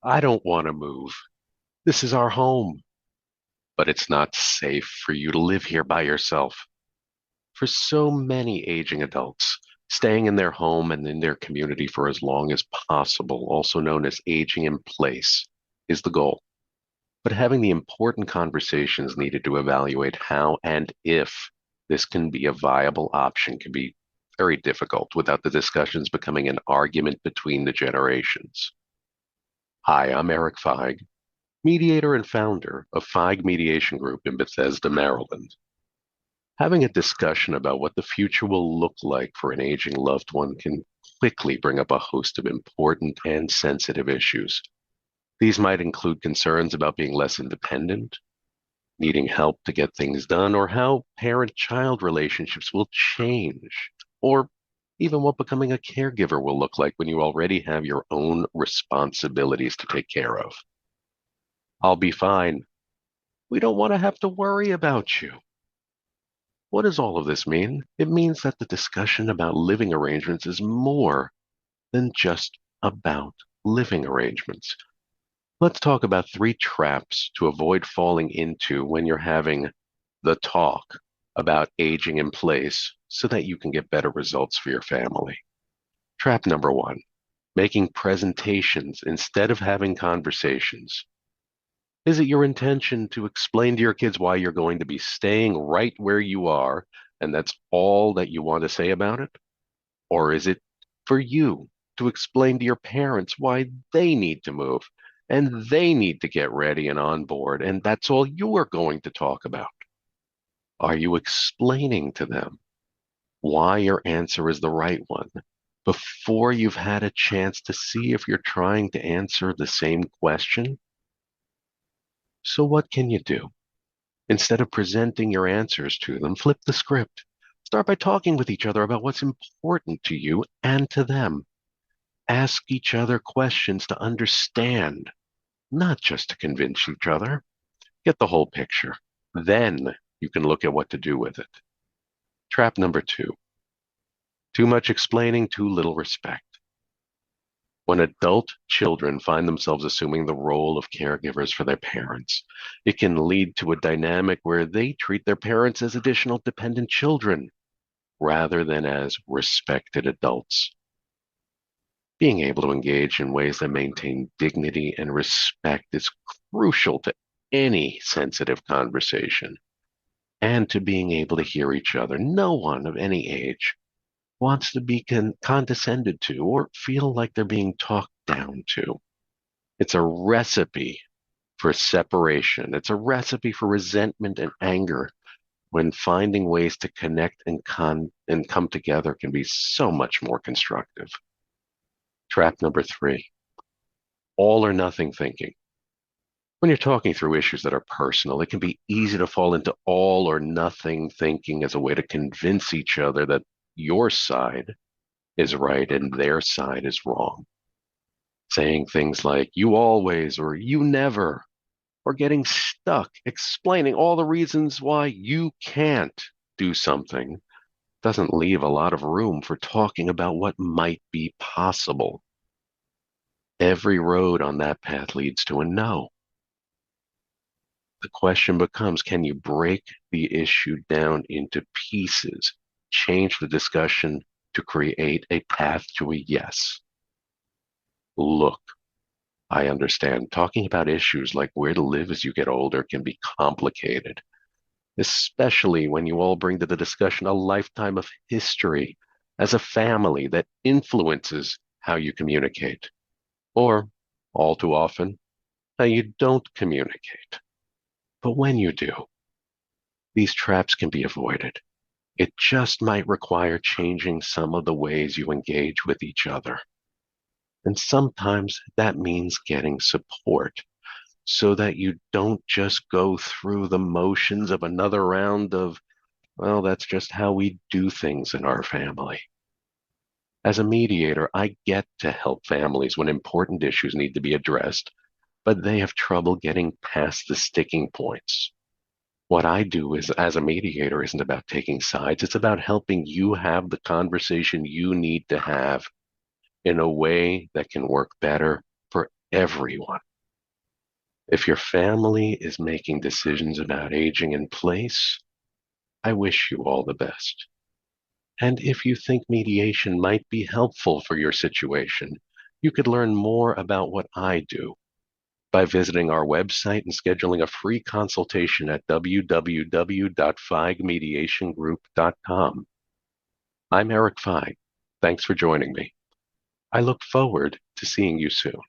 I don't want to move. This is our home, but it's not safe for you to live here by yourself. For so many aging adults, staying in their home and in their community for as long as possible, also known as aging in place, is the goal. But having the important conversations needed to evaluate how and if this can be a viable option can be very difficult without the discussions becoming an argument between the generations. Hi, I'm Erik Feig, mediator and founder of Feig Mediation Group in Bethesda, Maryland. Having a discussion about what the future will look like for an aging loved one can quickly bring up a host of important and sensitive issues. These might include concerns about being less independent, needing help to get things done, or how parent-child relationships will change, or even what becoming a caregiver will look like when you already have your own responsibilities to take care of. I'll be fine. We don't want to have to worry about you. What does all of this mean? It means that the discussion about living arrangements is more than just about living arrangements. Let's talk about 3 traps to avoid falling into when you're having the talk about aging in place so that you can get better results for your family. Trap number 1, making presentations instead of having conversations. Is it your intention to explain to your kids why you're going to be staying right where you are, and that's all that you want to say about it? Or is it for you to explain to your parents why they need to move and they need to get ready and on board, and that's all you're going to talk about? Are you explaining to them why your answer is the right one before you've had a chance to see if you're trying to answer the same question? So what can you do? Instead of presenting your answers to them, flip the script. Start by talking with each other about what's important to you and to them. Ask each other questions to understand, not just to convince each other. Get the whole picture. Then you can look at what to do with it. Trap number 2, too much explaining, too little respect. When adult children find themselves assuming the role of caregivers for their parents, it can lead to a dynamic where they treat their parents as additional dependent children rather than as respected adults. Being able to engage in ways that maintain dignity and respect is crucial to any sensitive conversation and to being able to hear each other. No one of any age wants to be condescended to or feel like they're being talked down to. It's a recipe for separation. It's a recipe for resentment and anger when finding ways to connect and come together can be so much more constructive. Trap number 3, all or nothing thinking. When you're talking through issues that are personal, it can be easy to fall into all or nothing thinking as a way to convince each other that your side is right and their side is wrong. Saying things like, you always, or you never, or getting stuck explaining all the reasons why you can't do something doesn't leave a lot of room for talking about what might be possible. Every road on that path leads to a no. The question becomes, can you break the issue down into pieces, change the discussion to create a path to a yes? Look, I understand talking about issues like where to live as you get older can be complicated, especially when you all bring to the discussion a lifetime of history as a family that influences how you communicate, or all too often, how you don't communicate. But when you do, these traps can be avoided. It just might require changing some of the ways you engage with each other. And sometimes that means getting support so that you don't just go through the motions of another round of, well, that's just how we do things in our family. As a mediator, I get to help families when important issues need to be addressed, but they have trouble getting past the sticking points. What I do is, as a mediator, isn't about taking sides. It's about helping you have the conversation you need to have in a way that can work better for everyone. If your family is making decisions about aging in place, I wish you all the best. And if you think mediation might be helpful for your situation, you could learn more about what I do by visiting our website and scheduling a free consultation at www.feigmediationgroup.com. I'm Erik Feig. Thanks for joining me. I look forward to seeing you soon.